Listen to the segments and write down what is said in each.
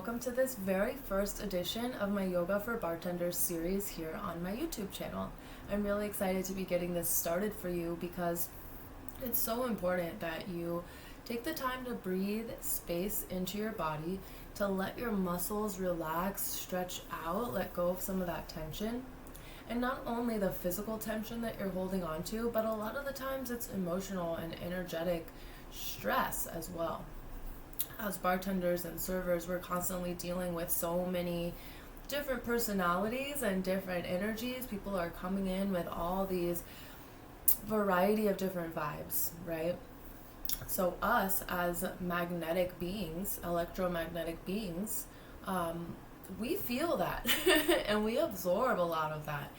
welcome to this very first edition of my Yoga for Bartenders series here on my YouTube channel. I'm really excited to be getting this started for you because it's so important that you take the time to breathe space into your body, to let your muscles relax, stretch out, let go of some of that tension. And not only the physical tension that you're holding on to, but a lot of the times it's emotional and energetic stress as well. As bartenders and servers, we're constantly dealing with so many different personalities and different energies. People are coming in with all these variety of different vibes, right? So us as magnetic beings, electromagnetic beings, we feel that and we absorb a lot of that.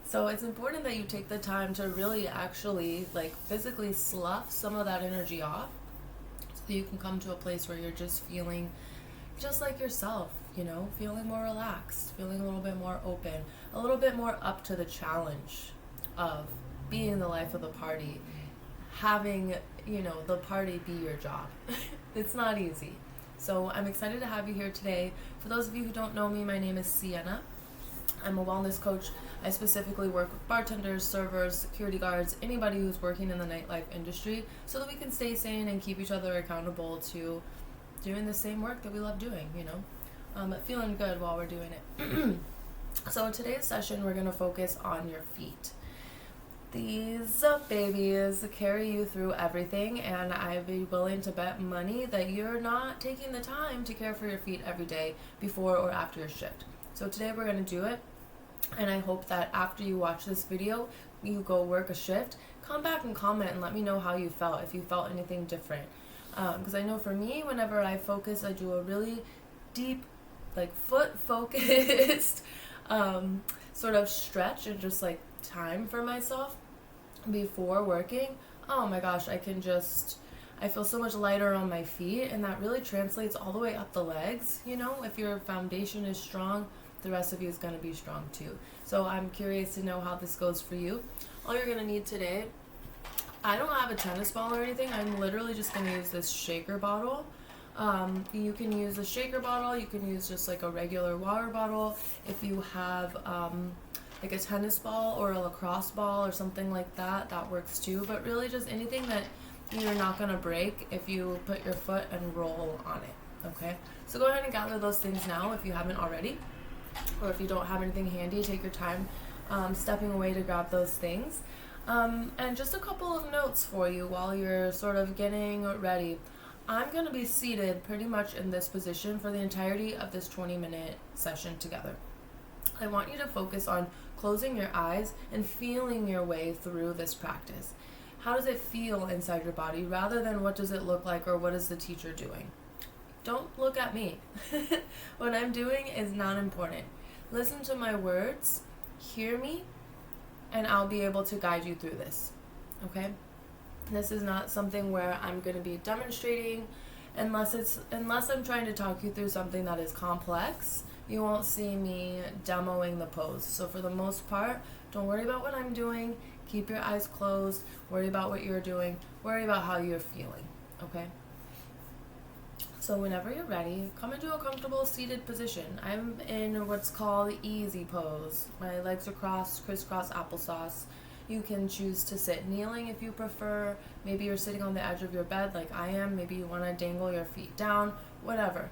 So it's important that you take the time to really actually physically slough some of that energy off, so you can come to a place where you're just feeling just like yourself, feeling more relaxed, feeling a little bit more open, a little bit more up to the challenge of being the life of the party, having, the party be your job. It's not easy. So I'm excited to have you here today. For those of you who don't know me, my name is Sienna. I'm a wellness coach. I specifically work with bartenders, servers, security guards, anybody who's working in the nightlife industry, so that we can stay sane and keep each other accountable to doing the same work that we love doing, but feeling good while we're doing it. So in today's session, we're going to focus on your feet. These babies carry you through everything, and I'd be willing to bet money that you're not taking the time to care for your feet every day before or after your shift. So today we're going to do it. And I hope that after you watch this video, you go work a shift, come back and comment and let me know how you felt, if you felt anything different. Because I know for me, whenever I focus, I do a really deep, foot focused sort of stretch and just time for myself before working. Oh my gosh, I feel so much lighter on my feet, and that really translates all the way up the legs. If your foundation is strong, the rest of you is going to be strong too. So I'm curious to know how this goes for you. All you're going to need today, I don't have a tennis ball or anything. I'm literally just going to use this shaker bottle. You can use a shaker bottle. You can use just a regular water bottle. If you have a tennis ball or a lacrosse ball or something like that, that works too. But really just anything that you're not going to break if you put your foot and roll on it. Okay? So go ahead and gather those things now if you haven't already. Or if you don't have anything handy, take your time stepping away to grab those things. And just a couple of notes for you while you're sort of getting ready. I'm going to be seated pretty much in this position for the entirety of this 20-minute session together. I want you to focus on closing your eyes and feeling your way through this practice. How does it feel inside your body rather than what does it look like or what is the teacher doing? Don't look at me. What I'm doing is not important. Listen to my words, hear me, and I'll be able to guide you through this. Okay? This is not something where I'm going to be demonstrating unless I'm trying to talk you through something that is complex. You won't see me demoing the pose. So for the most part, don't worry about what I'm doing. Keep your eyes closed. Worry about what you're doing. Worry about how you're feeling. Okay? So whenever you're ready, come into a comfortable seated position. I'm in what's called the easy pose. My legs are crossed, crisscross applesauce. You can choose to sit kneeling if you prefer. Maybe you're sitting on the edge of your bed like I am. Maybe you want to dangle your feet down, whatever.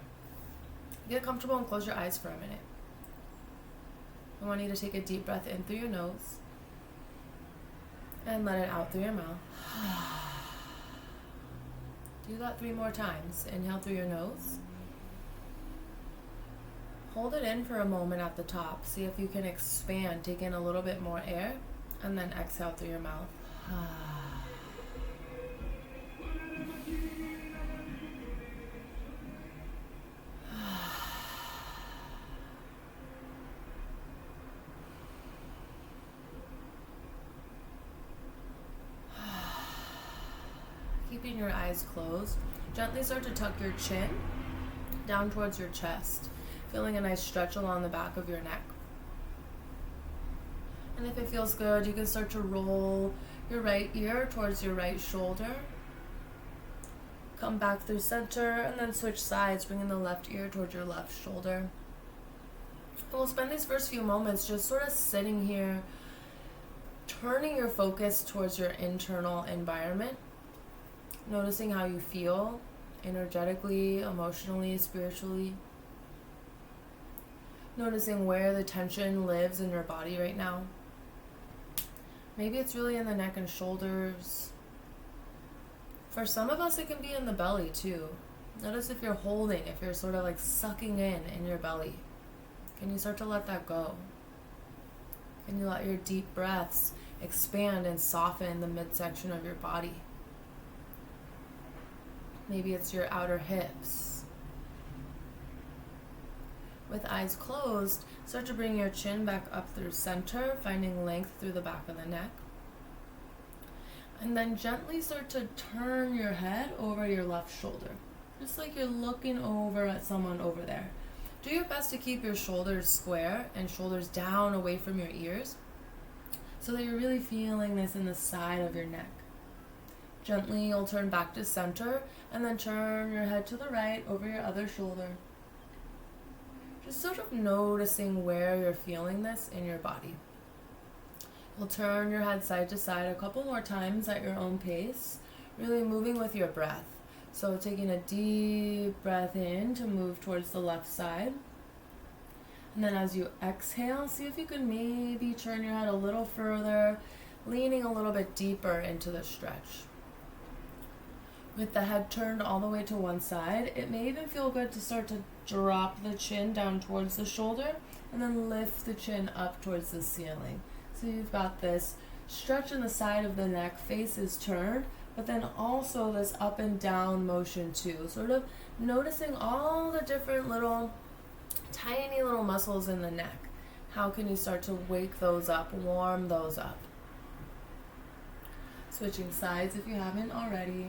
Get comfortable and close your eyes for a minute. I want you to take a deep breath in through your nose and let it out through your mouth. Do that 3 more times. Inhale through your nose. Hold it in for a moment at the top. See if you can expand. Take in a little bit more air. And then exhale through your mouth. Keeping your eyes closed, gently start to tuck your chin down towards your chest, feeling a nice stretch along the back of your neck. And if it feels good, you can start to roll your right ear towards your right shoulder. Come back through center and then switch sides, bringing the left ear towards your left shoulder. And we'll spend these first few moments just sort of sitting here, turning your focus towards your internal environment, noticing how you feel energetically, emotionally, spiritually. Noticing where the tension lives in your body right now. Maybe it's really in the neck and shoulders. For some of us, it can be in the belly too. Notice if you're holding, if you're sort of like sucking in your belly. Can you start to let that go? Can you let your deep breaths expand and soften the midsection of your body? Maybe it's your outer hips. With eyes closed, start to bring your chin back up through center, finding length through the back of the neck. And then gently start to turn your head over your left shoulder. Just like you're looking over at someone over there. Do your best to keep your shoulders square and shoulders down away from your ears so that you're really feeling this in the side of your neck. Gently, you'll turn back to center and then turn your head to the right over your other shoulder. Just sort of noticing where you're feeling this in your body. You'll turn your head side to side a couple more times at your own pace, really moving with your breath. So taking a deep breath in to move towards the left side. And then as you exhale, see if you can maybe turn your head a little further, leaning a little bit deeper into the stretch. With the head turned all the way to one side, it may even feel good to start to drop the chin down towards the shoulder and then lift the chin up towards the ceiling. So you've got this stretch in the side of the neck, face is turned, but then also this up and down motion too. Sort of noticing all the different little, tiny little muscles in the neck. How can you start to wake those up, warm those up? Switching sides if you haven't already.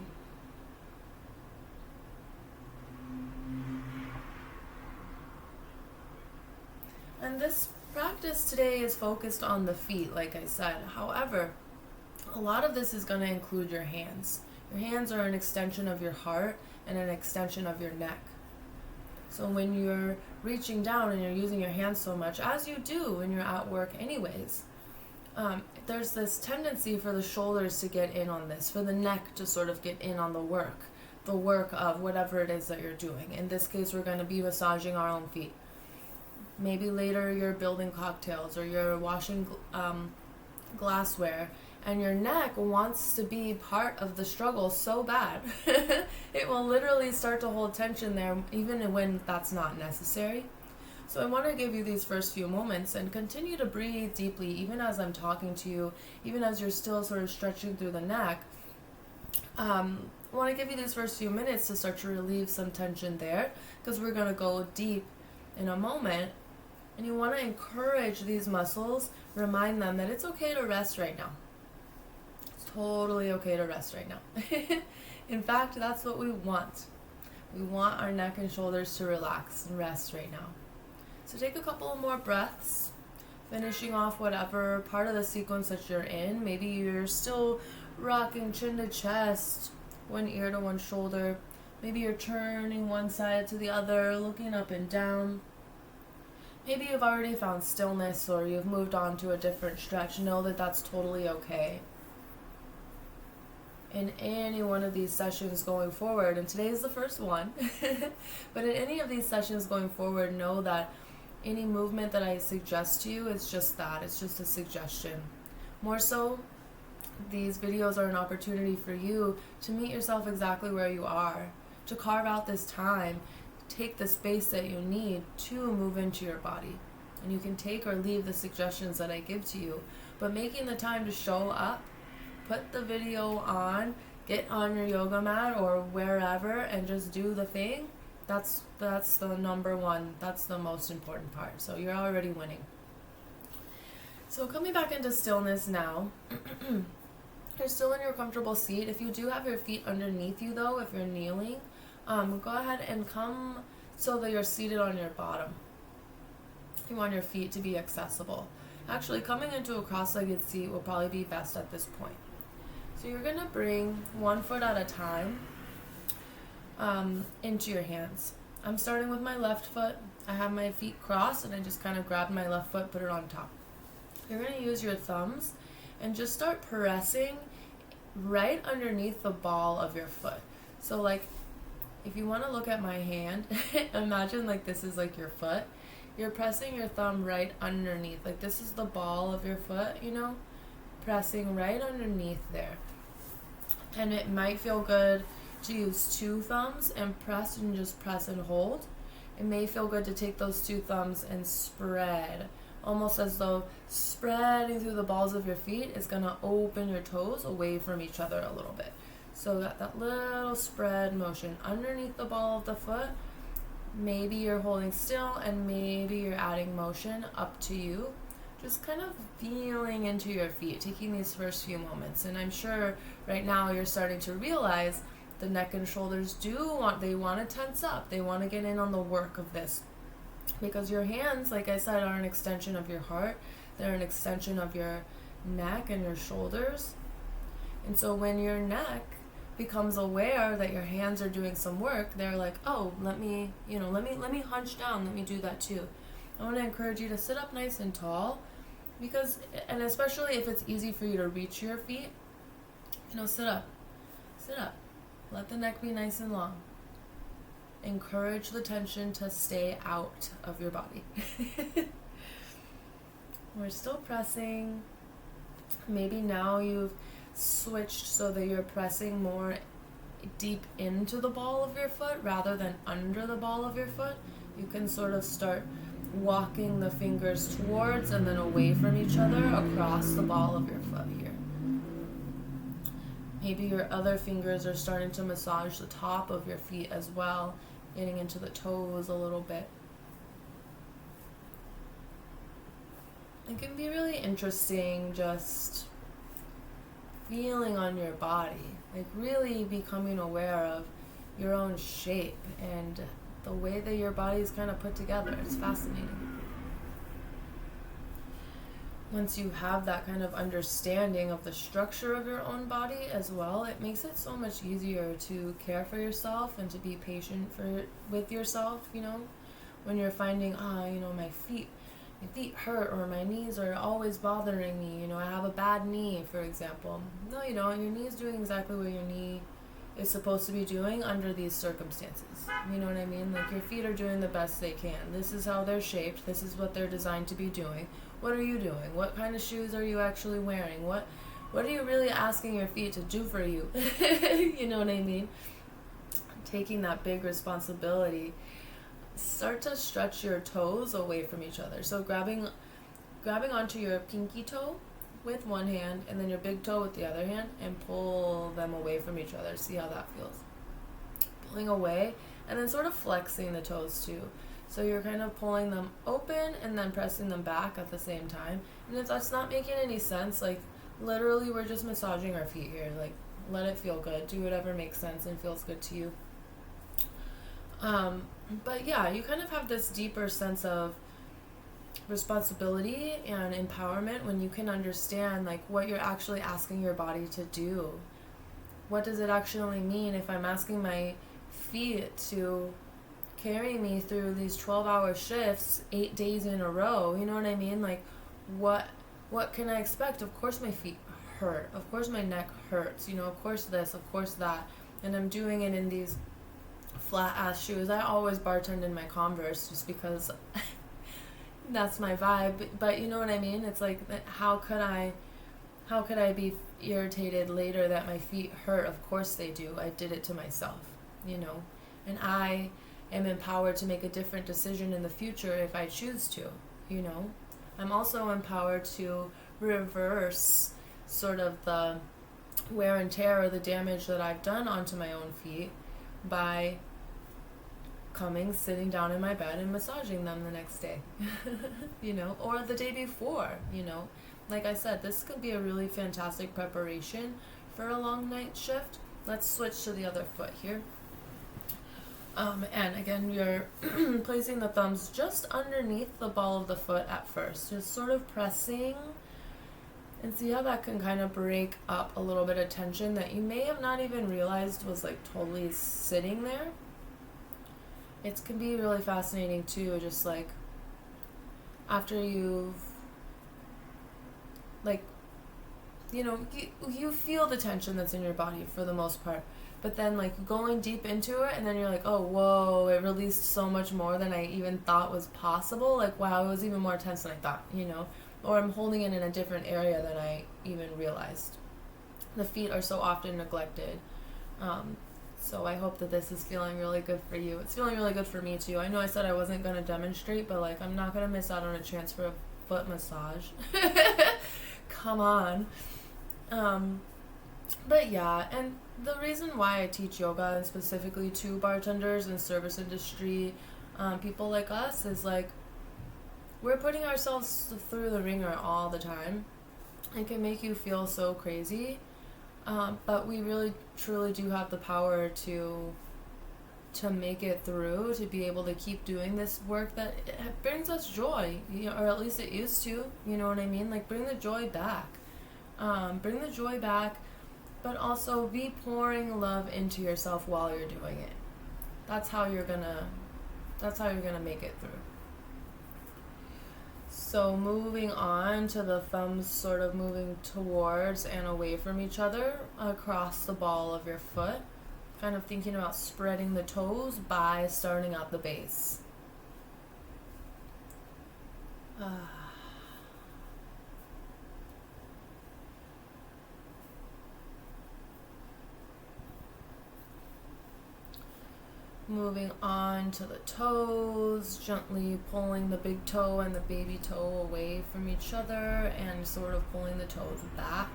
And this practice today is focused on the feet, like I said. However, a lot of this is going to include your hands. Your hands are an extension of your heart and an extension of your neck. So when you're reaching down and you're using your hands so much, as you do when you're at work anyways, there's this tendency for the shoulders to get in on this, for the neck to sort of get in on the work of whatever it is that you're doing. In this case, we're going to be massaging our own feet. Maybe later you're building cocktails or you're washing glassware, and your neck wants to be part of the struggle so bad. It will literally start to hold tension there even when that's not necessary. So I want to give you these first few moments and continue to breathe deeply even as I'm talking to you, even as you're still sort of stretching through the neck. I want to give you these first few minutes to start to relieve some tension there, because we're going to go deep in a moment. And you want to encourage these muscles, remind them that it's okay to rest right now. It's totally okay to rest right now. In fact, that's what we want. We want our neck and shoulders to relax and rest right now. So take a couple more breaths, finishing off whatever part of the sequence that you're in. Maybe you're still rocking chin to chest, one ear to one shoulder. Maybe you're turning one side to the other, looking up and down. Maybe you've already found stillness or you've moved on to a different stretch. Know that that's totally okay. In any one of these sessions going forward, and today is the first one, but in any of these sessions going forward, know that any movement that I suggest to you is just that. It's just a suggestion. More so, these videos are an opportunity for you to meet yourself exactly where you are, to carve out this time, take the space that you need to move into your body. And you can take or leave the suggestions that I give to you, but making the time to show up, put the video on, get on your yoga mat or wherever and just do the thing, that's the number one, that's the most important part. So you're already winning. So coming back into stillness now, you're still in your comfortable seat. If you do have your feet underneath you though, if you're kneeling, go ahead and come so that you're seated on your bottom. You want your feet to be accessible. Actually, coming into a cross-legged seat will probably be best at this point. So you're going to bring one foot at a time. into your hands. I'm starting with my left foot. I have my feet crossed and I just kind of grab my left foot, put it on top. You're going to use your thumbs and just start pressing right underneath the ball of your foot. So like if you want to look at my hand, imagine like this is like your foot. You're pressing your thumb right underneath. Like this is the ball of your foot, you know? Pressing right underneath there. And it might feel good to use two thumbs and press and just press and hold. It may feel good to take those two thumbs and spread, almost as though spreading through the balls of your feet is going to open your toes away from each other a little bit. So that little spread motion underneath the ball of the foot. Maybe you're holding still and maybe you're adding motion, up to you. Just kind of feeling into your feet, taking these first few moments. And I'm sure right now you're starting to realize the neck and shoulders want to tense up. They want to get in on the work of this. Because your hands, like I said, are an extension of your heart. They're an extension of your neck and your shoulders. And so when your neck becomes aware that your hands are doing some work, they're like, oh, let me hunch down, let me do that too. I want to encourage you to sit up nice and tall, because, and especially if it's easy for you to reach your feet, sit up, let the neck be nice and long. Encourage the tension to stay out of your body. We're still pressing. Maybe now you've switched so that you're pressing more deep into the ball of your foot rather than under the ball of your foot. You can sort of start walking the fingers towards and then away from each other across the ball of your foot here. Maybe your other fingers are starting to massage the top of your feet as well, getting into the toes a little bit. It can be really interesting just feeling on your body, like really becoming aware of your own shape and the way that your body is kind of put together. It's fascinating. Once you have that kind of understanding of the structure of your own body as well, it makes it so much easier to care for yourself and to be patient with yourself, when you're finding, my feet hurt or my knees are always bothering me, I have a bad knee, for example. No, you don't. Your knee is doing exactly what your knee is supposed to be doing under these circumstances. You know what I mean? Like, your feet are doing the best they can. This is how they're shaped. This is what they're designed to be doing. What are you doing? What kind of shoes are you actually wearing? What are you really asking your feet to do for you? You know what I mean? Taking that big responsibility. Start to stretch your toes away from each other. So grabbing onto your pinky toe with one hand and then your big toe with the other hand and pull them away from each other. See how that feels. Pulling away and then sort of flexing the toes too. So you're kind of pulling them open and then pressing them back at the same time. And if that's not making any sense, like literally we're just massaging our feet here. Like, let it feel good. Do whatever makes sense and feels good to you. But yeah, you kind of have this deeper sense of responsibility and empowerment when you can understand like what you're actually asking your body to do. What does it actually mean if I'm asking my feet to carry me through these 12-hour shifts 8 days in a row? You know what I mean? Like, what can I expect? Of course my feet hurt. Of course my neck hurts. Of course this, of course that. And I'm doing it in these flat ass shoes. I always bartend in my Converse just because that's my vibe. But you know what I mean? It's like, how could I be irritated later that my feet hurt? Of course they do. I did it to myself, and I am empowered to make a different decision in the future if I choose to, I'm also empowered to reverse sort of the wear and tear or the damage that I've done onto my own feet by sitting down in my bed and massaging them the next day, or the day before, Like I said, this could be a really fantastic preparation for a long night shift. Let's switch to the other foot here. And again, you're placing the thumbs just underneath the ball of the foot at first, just sort of pressing And see how that can kind of break up a little bit of tension that you may have not even realized was like totally sitting there. It can be really fascinating too, just like after you've like, you feel the tension that's in your body for the most part, but then like going deep into it and then you're like, oh whoa, it released so much more than I even thought was possible. Like, wow, it was even more tense than I thought, or I'm holding it in a different area than I even realized. The feet are so often neglected. So I hope that this is feeling really good for you. It's feeling really good for me too. I know I said I wasn't going to demonstrate, but like I'm not going to miss out on a chance for a foot massage. Come on. But yeah, and the reason why I teach yoga, and specifically to bartenders and service industry people like us, is like we're putting ourselves through the ringer all the time. It can make you feel so crazy, but we really truly do have the power to make it through, to be able to keep doing this work that it brings us joy, or at least it used to. You know what I mean? Like, bring the joy back. Bring the joy back, but also be pouring love into yourself while you're doing it. That's how you're gonna make it through. So moving on to the thumbs sort of moving towards and away from each other across the ball of your foot. Kind of thinking about spreading the toes by starting at the base. Moving on to the toes, gently pulling the big toe and the baby toe away from each other and sort of pulling the toes back.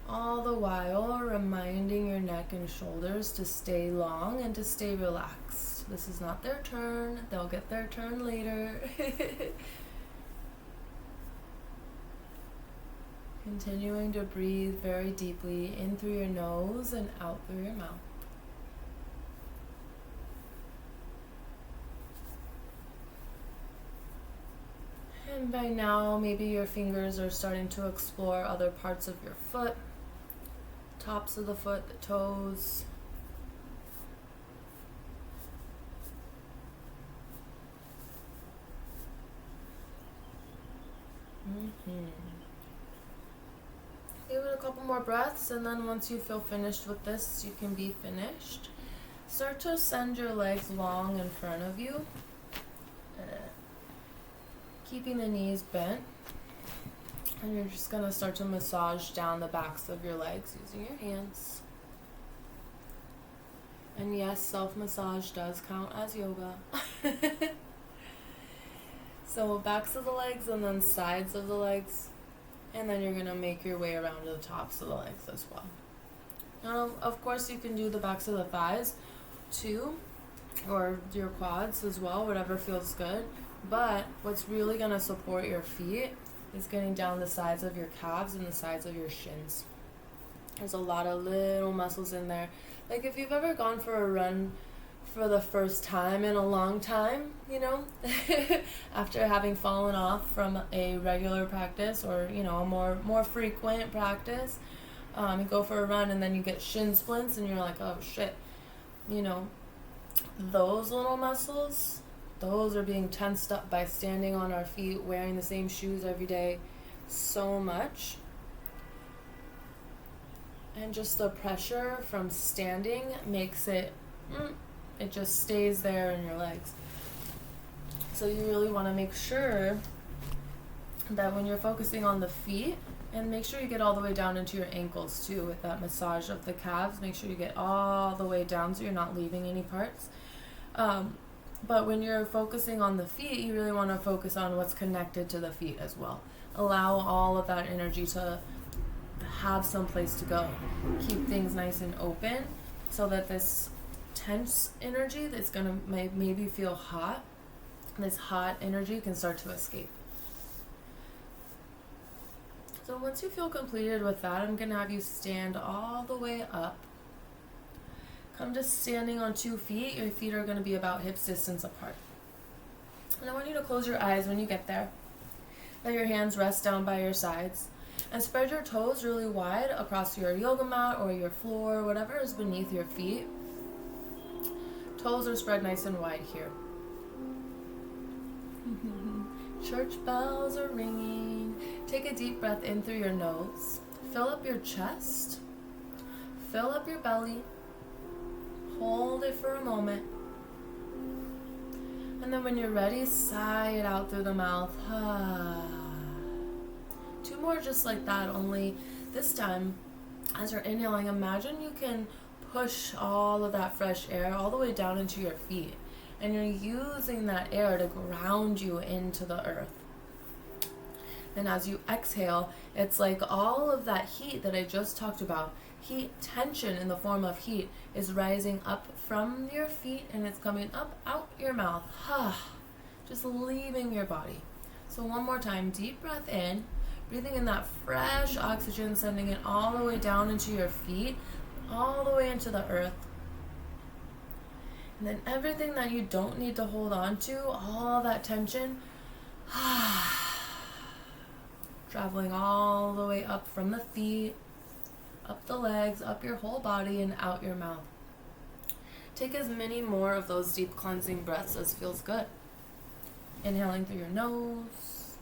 All the while reminding your neck and shoulders to stay long and to stay relaxed. This is not their turn. They'll get their turn later. Continuing to breathe very deeply in through your nose and out through your mouth. And by now, maybe your fingers are starting to explore other parts of your foot. Tops of the foot, the toes. Give it a couple more breaths, and then once you feel finished with this, you can be finished. Start to send your legs long in front of you, keeping the knees bent. And you're just going to start to massage down the backs of your legs using your hands. And yes, self-massage does count as yoga. So backs of the legs and then sides of the legs. And then you're going to make your way around to the tops of the legs as well. Of course, you can do the backs of the thighs too, or your quads as well, whatever feels good. But what's really going to support your feet is getting down the sides of your calves and the sides of your shins. There's a lot of little muscles in there. Like if you've ever gone for a run for the first time in a long time, after having fallen off from a regular practice or, a more frequent practice, you go for a run and then you get shin splints and you're like, oh shit, those little muscles, those are being tensed up by standing on our feet, wearing the same shoes every day so much. And just the pressure from standing makes it just stays there in your legs. So you really want to make sure that when you're focusing on the feet, and make sure you get all the way down into your ankles too with that massage of the calves. Make sure you get all the way down so you're not leaving any parts. But when you're focusing on the feet, you really want to focus on what's connected to the feet as well. Allow all of that energy to have some place to go. Keep things nice and open so that this tense energy that's going to maybe feel hot, this hot energy can start to escape. So once you feel completed with that, I'm going to have you stand all the way up Come to standing on 2 feet. Your feet are going to be about hips distance apart. And I want you to close your eyes when you get there. Let your hands rest down by your sides. And spread your toes really wide across your yoga mat or your floor, whatever is beneath your feet. Toes are spread nice and wide here. Church bells are ringing. Take a deep breath in through your nose. Fill up your chest. Fill up your belly. Hold it for a moment. And then when you're ready, sigh it out through the mouth. 2 more just like that, only this time, as you're inhaling, imagine you can push all of that fresh air all the way down into your feet. And you're using that air to ground you into the earth. And as you exhale, it's like all of that heat that I just talked about, heat, tension in the form of heat, is rising up from your feet and it's coming up out your mouth. Just leaving your body. So one more time, deep breath in, breathing in that fresh oxygen, sending it all the way down into your feet, all the way into the earth. And then everything that you don't need to hold on to, all that tension, traveling all the way up from the feet, up the legs, up your whole body, and out your mouth. Take as many more of those deep cleansing breaths as feels good. Inhaling through your nose.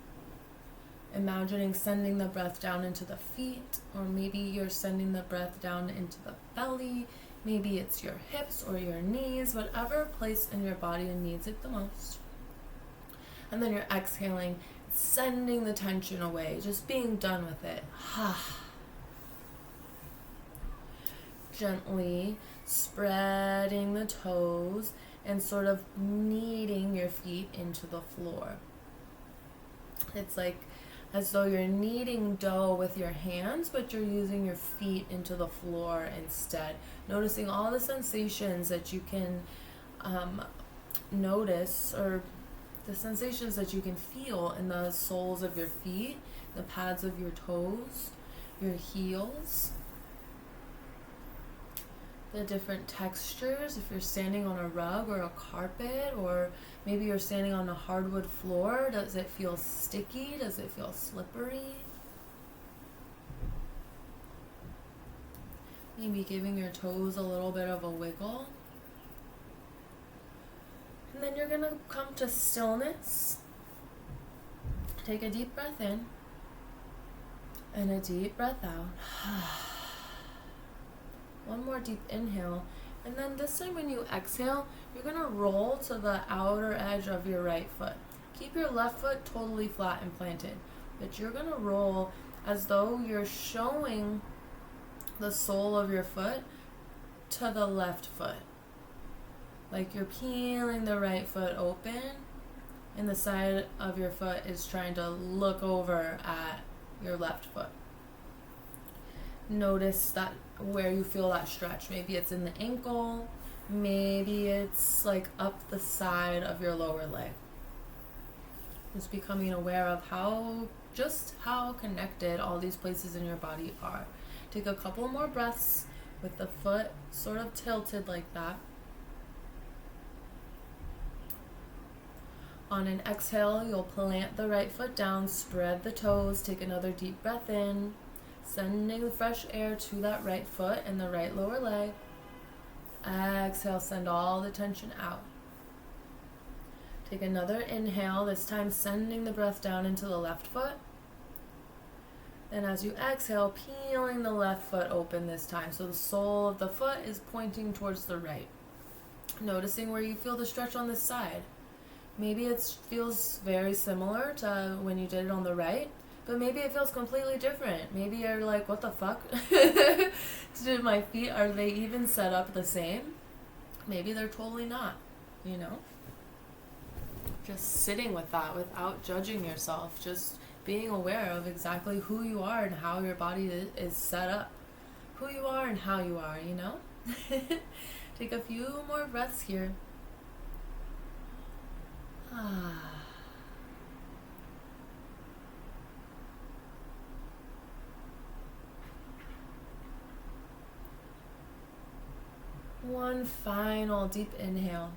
Imagining sending the breath down into the feet, or maybe you're sending the breath down into the belly. Maybe it's your hips or your knees, whatever place in your body needs it the most. And then you're exhaling, sending the tension away, just being done with it. Gently spreading the toes and sort of kneading your feet into the floor. It's like as though you're kneading dough with your hands, but you're using your feet into the floor instead. Noticing all the sensations that you can notice, or the sensations that you can feel in the soles of your feet, the pads of your toes, your heels, the different textures. If you're standing on a rug or a carpet, or maybe you're standing on a hardwood floor, does it feel sticky? Does it feel slippery? Maybe giving your toes a little bit of a wiggle. And then you're going to come to stillness. Take a deep breath in and a deep breath out. One more deep inhale. And then this time when you exhale, you're going to roll to the outer edge of your right foot. Keep your left foot totally flat and planted. But you're going to roll as though you're showing the sole of your foot to the left foot. Like you're peeling the right foot open and the side of your foot is trying to look over at your left foot. Notice that where you feel that stretch. Maybe it's in the ankle, maybe it's like up the side of your lower leg. Just becoming aware of how connected all these places in your body are. Take a couple more breaths with the foot sort of tilted like that. On an exhale, you'll plant the right foot down, spread the toes, take another deep breath in, sending the fresh air to that right foot and the right lower leg. Exhale, send all the tension out. Take another inhale, this time sending the breath down into the left foot. Then as you exhale, peeling the left foot open this time. So the sole of the foot is pointing towards the right. Noticing where you feel the stretch on this side. Maybe it feels very similar to when you did it on the right, but maybe it feels completely different. Maybe you're like, what the fuck? Did my feet, are they even set up the same? Maybe they're totally not, you know? Just sitting with that without judging yourself, just being aware of exactly who you are and how your body is set up. Who you are and how you are, you know? Take a few more breaths here. One final deep inhale.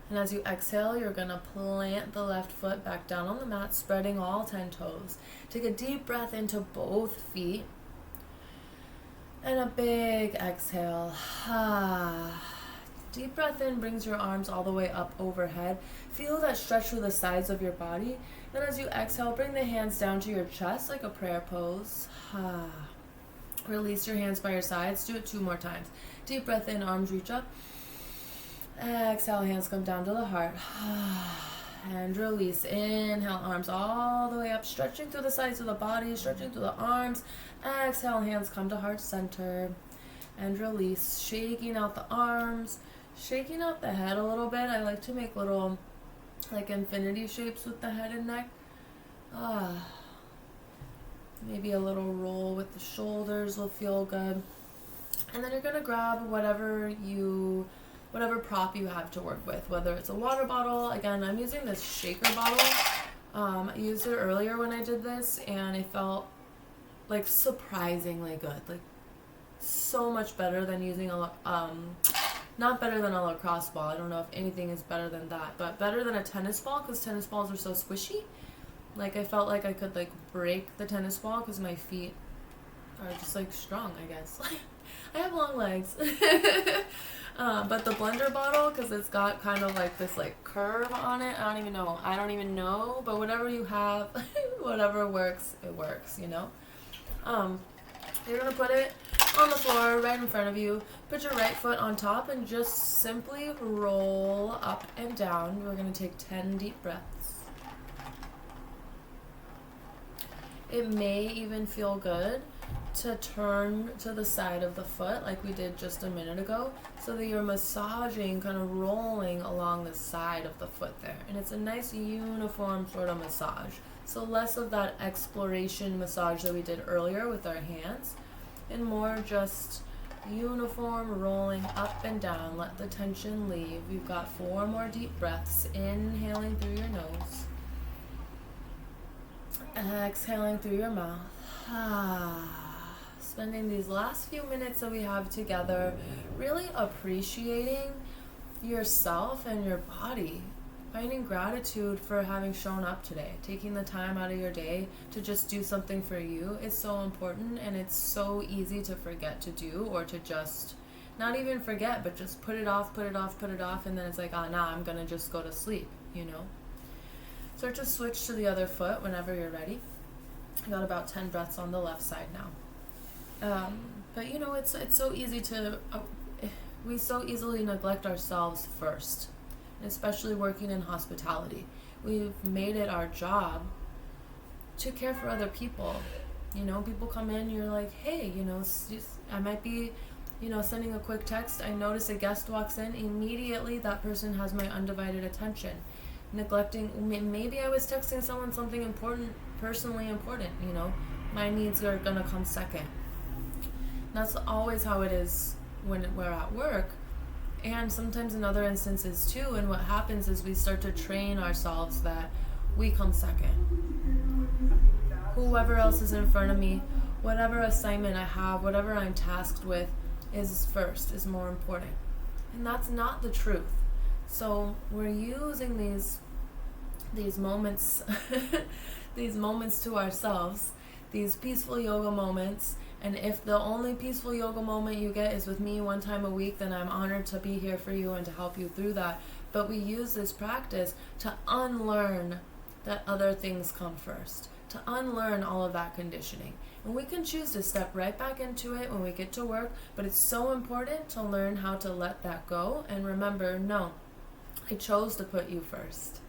And as you exhale, you're going to plant the left foot back down on the mat, spreading all 10 toes. Take a deep breath into both feet. And a big exhale. Deep breath in brings your arms all the way up overhead. Feel that stretch through the sides of your body. Then as you exhale, bring the hands down to your chest like a prayer pose. Release your hands by your sides. Do it 2 more times. Deep breath in, arms reach up. Exhale, hands come down to the heart. And release. Inhale, arms all the way up, stretching through the sides of the body, stretching through the arms. Exhale, hands come to heart center. And release, shaking out the arms, shaking out the head a little bit. I like to make little like infinity shapes with the head and neck. Maybe a little roll with the shoulders will feel good. And then you're going to grab whatever prop you have to work with, whether it's a water bottle. Again, I'm using this shaker bottle. I used it earlier when I did this, and it felt like surprisingly good. Like so much better than using not better than a lacrosse ball. I don't know if anything is better than that, but better than a tennis ball, because tennis balls are so squishy. Like I felt like I could like break the tennis ball because my feet are just like strong, I guess. I have long legs. But the blender bottle, because it's got kind of like this like curve on it, I don't even know, but whatever you have, whatever works, it works, you know. You're gonna put it on the floor right in front of you. Put your right foot on top and just simply roll up and down. We're gonna take 10 deep breaths. It may even feel good to turn to the side of the foot like we did just a minute ago, so that you're massaging, kind of rolling along the side of the foot there. And it's a nice uniform sort of massage. So less of that exploration massage that we did earlier with our hands, and more just uniform rolling up and down. Let the tension leave. You've got 4 more deep breaths, inhaling through your nose, exhaling through your mouth. Spending these last few minutes that we have together really appreciating yourself and your body, finding gratitude for having shown up today, taking the time out of your day to just do something for you is so important, and it's so easy to forget to do, or to just not even forget, but just put it off, and then it's like, I'm gonna just go to sleep, you know. Start to switch to the other foot whenever you're ready. I got about 10 breaths on the left side now. But you know, it's so easy to, we so easily neglect ourselves first, and especially working in hospitality. We've made it our job to care for other people. You know, people come in, you're like, hey, you know, I might be, you know, sending a quick text. I notice a guest walks in, immediately that person has my undivided attention. Neglecting, maybe I was texting someone something important, personally important, you know, my needs are gonna come second. That's always how it is when we're at work, and sometimes in other instances too. And what happens is we start to train ourselves that we come second. Whoever else is in front of me, whatever assignment I have, whatever I'm tasked with is first, is more important. And that's not the truth. So we're using these moments these moments to ourselves, these peaceful yoga moments. And if the only peaceful yoga moment you get is with me one time a week, then I'm honored to be here for you and to help you through that. But we use this practice to unlearn that other things come first, to unlearn all of that conditioning. And we can choose to step right back into it when we get to work, but it's so important to learn how to let that go and remember, no, I chose to put you first.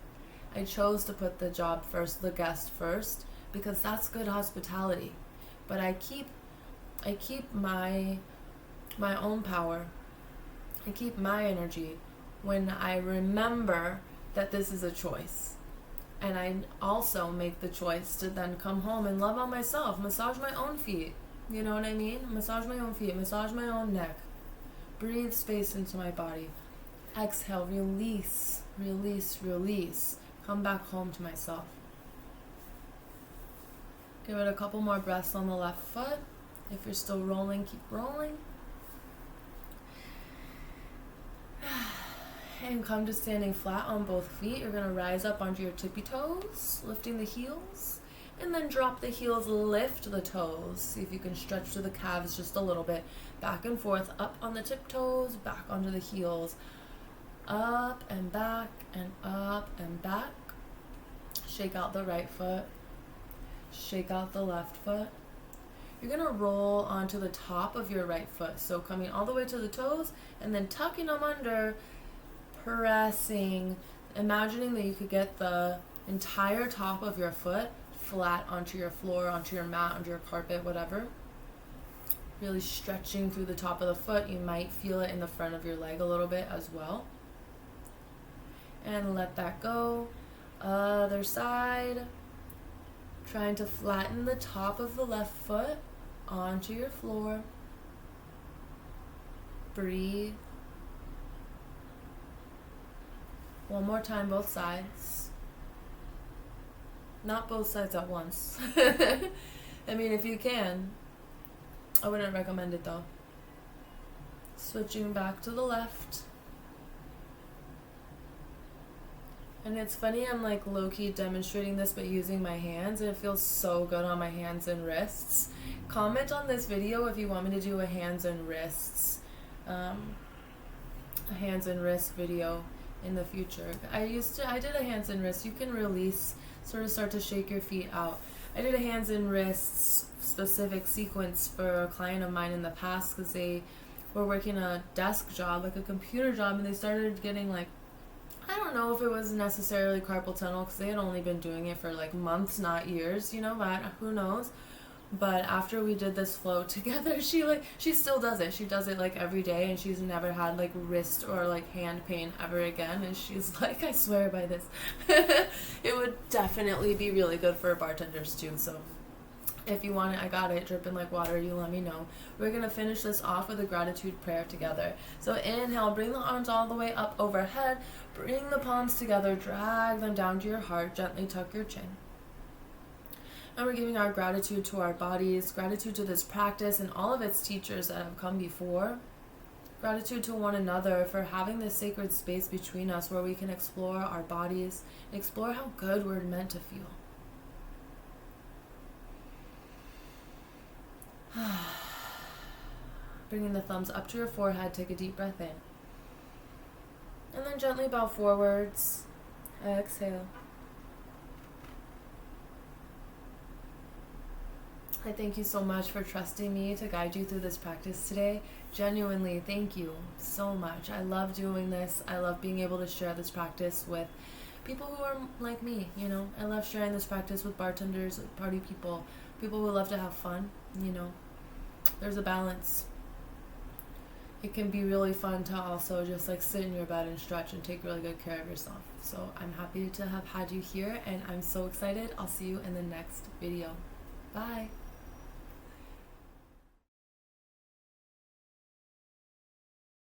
I chose to put the job first, the guest first, because that's good hospitality. But I keep my own power. I keep my energy when I remember that this is a choice. And I also make the choice to then come home and love on myself, massage my own feet. You know what I mean? Massage my own feet, massage my own neck. Breathe space into my body. Exhale, release, release, release. Come back home to myself. Give it a couple more breaths on the left foot. If you're still rolling, keep rolling. and come to standing flat on both feet. You're going to rise up onto your tippy toes, lifting the heels, and then drop the heels, lift the toes. See if you can stretch through the calves just a little bit. Back and forth, up on the tiptoes, back onto the heels. Up and back and up and back. Shake out the right foot. Shake out the left foot. You're going to roll onto the top of your right foot. So coming all the way to the toes and then tucking them under, pressing, imagining that you could get the entire top of your foot flat onto your floor, onto your mat, onto your carpet, whatever. Really stretching through the top of the foot. You might feel it in the front of your leg a little bit as well. And let that go. Other side. Trying to flatten the top of the left foot onto your floor. Breathe. One more time, both sides. Not both sides at once. I mean, if you can. I wouldn't recommend it though. Switching back to the left. And it's funny, I'm like low-key demonstrating this but using my hands, and it feels so good on my hands and wrists. Comment on this video if you want me to do a hands and wrists video in the future. I did a hands and wrists. You can release, sort of start to shake your feet out. I did a hands and wrists specific sequence for a client of mine in the past because they were working a desk job, like a computer job, and they started getting like, I don't know if it was necessarily carpal tunnel because they had only been doing it for like months, not years, but who knows. But after we did this flow together, she still does it. She does it like every day, and she's never had like wrist or like hand pain ever again. And she's like, I swear by this. It would definitely be really good for bartenders too. So if you want it, I got it dripping like water. You let me know. We're going to finish this off with a gratitude prayer together. So inhale, bring the arms all the way up overhead. Bring the palms together. Drag them down to your heart. Gently tuck your chin. And we're giving our gratitude to our bodies, gratitude to this practice and all of its teachers that have come before. Gratitude to one another for having this sacred space between us where we can explore our bodies, explore how good we're meant to feel. Bringing the thumbs up to your forehead, take a deep breath in. And then gently bow forwards. Exhale. I thank you so much for trusting me to guide you through this practice today. Genuinely, thank you so much. I love doing this. I love being able to share this practice with people who are like me, I love sharing this practice with bartenders, with party people who love to have fun, There's a balance. It can be really fun to also just like sit in your bed and stretch and take really good care of yourself. So I'm happy to have had you here, and I'm so excited. I'll see you in the next video. Bye.